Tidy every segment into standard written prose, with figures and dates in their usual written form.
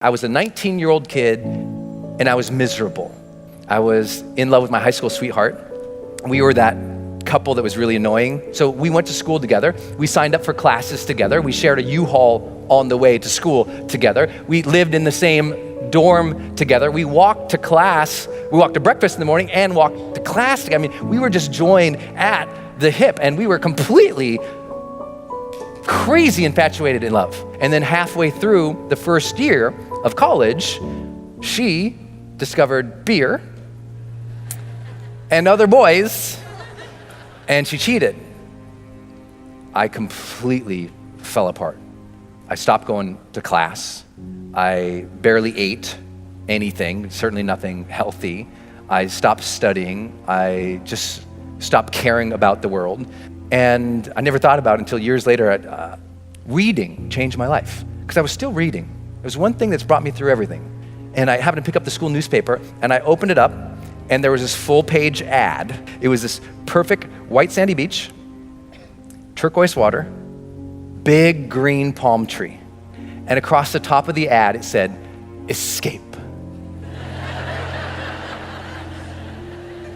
I was a 19-year-old kid and I was miserable. I was in love with my high school sweetheart. We were that couple that was really annoying. So we went to school together. We signed up for classes together. We shared a U-Haul on the way to school together. We lived in the same dorm together. We walked to class. We walked to breakfast in the morning and walked to class together. I mean, we were just joined at the hip and we were completely crazy infatuated in love. And then halfway through the first year of college, she discovered beer and other boys, and she cheated. I completely fell apart. I stopped going to class. I barely ate anything, certainly nothing healthy. I stopped studying. I just stopped caring about the world. And I never thought about it until years later. Reading changed my life, because I was still reading. It was one thing that's brought me through everything. And I happened to pick up the school newspaper, and I opened it up, and there was this full-page ad. It was this perfect white sandy beach, turquoise water, big green palm tree. And across the top of the ad, it said, "Escape."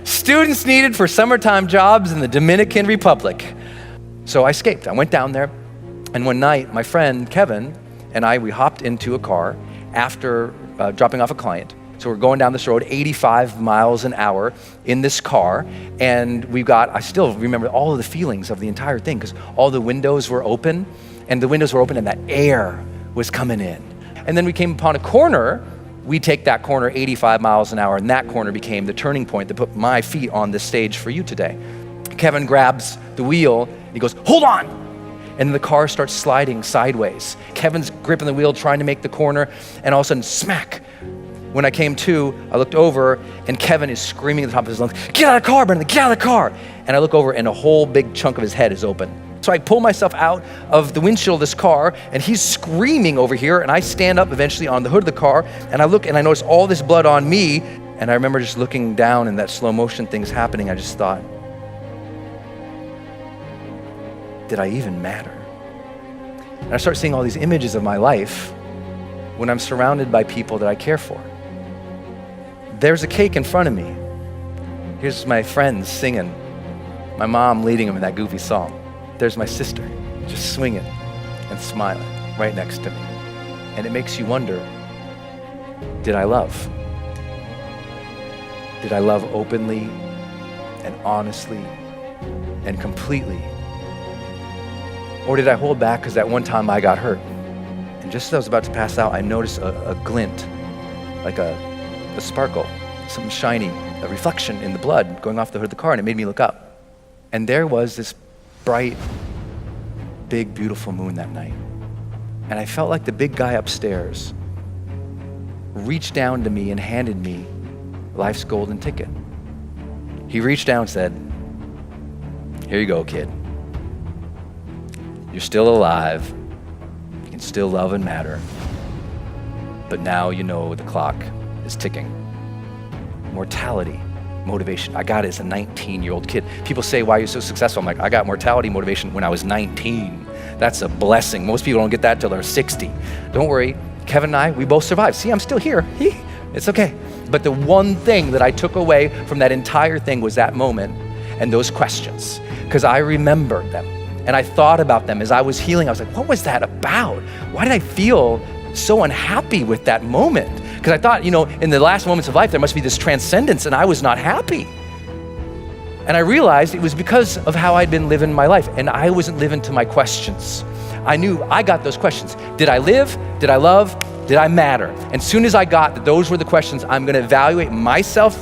Students needed for summertime jobs in the Dominican Republic. So I escaped. I went down there, and one night, my friend Kevin and we hopped into a car after dropping off a client. So we're going down this road, 85 miles an hour in this car, and I still remember all of the feelings of the entire thing, because all the windows were open, and that air was coming in. And then we came upon a corner. We take that corner 85 miles an hour, and that corner became the turning point that put my feet on this stage for you today. Kevin grabs the wheel, he goes, "Hold on!" And the car starts sliding sideways. Kevin's gripping the wheel, trying to make the corner, and all of a sudden, smack. When I came to, I looked over, and Kevin is screaming at the top of his lungs, "Get out of the car, Brendan, get out of the car!" And I look over, and a whole big chunk of his head is open. So I pull myself out of the windshield of this car, and he's screaming over here, and I stand up eventually on the hood of the car, and I look, and I notice all this blood on me, and I remember just looking down, and that slow motion thing's happening. I just thought, did I even matter? And I start seeing all these images of my life when I'm surrounded by people that I care for. There's a cake in front of me. Here's my friends singing, my mom leading them in that goofy song. There's my sister just swinging and smiling right next to me. And it makes you wonder, did I love? Did I love openly and honestly and completely? Or did I hold back because that one time I got hurt? And just as I was about to pass out, I noticed a glint, like a sparkle, something shiny, a reflection in the blood going off the hood of the car, and it made me look up. And there was this bright, big, beautiful moon that night. And I felt like the big guy upstairs reached down to me and handed me life's golden ticket. He reached down and said, "Here you go, kid. You're still alive. You can still love and matter. But now you know the clock is ticking." Mortality, motivation. I got it as a 19-year-old kid. People say, "Why are you so successful?" I'm like, I got mortality motivation when I was 19. That's a blessing. Most people don't get that till they're 60. Don't worry, Kevin and I, we both survived. See, I'm still here. It's okay. But the one thing that I took away from that entire thing was that moment and those questions, because I remembered them. And I thought about them as I was healing. I was like, what was that about? Why did I feel so unhappy with that moment? Because I thought, in the last moments of life, there must be this transcendence, and I was not happy. And I realized it was because of how I'd been living my life, and I wasn't living to my questions. I knew I got those questions. Did I live? Did I love? Did I matter? And as soon as I got that those were the questions I'm gonna evaluate myself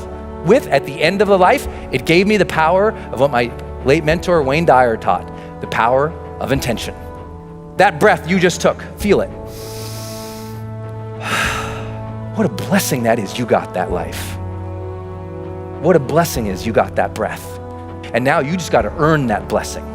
with at the end of the life, it gave me the power of what my late mentor, Wayne Dyer, taught. The power of intention. That breath you just took, feel it. What a blessing that is, you got that life. What a blessing is you got that breath. And now you just got to earn that blessing.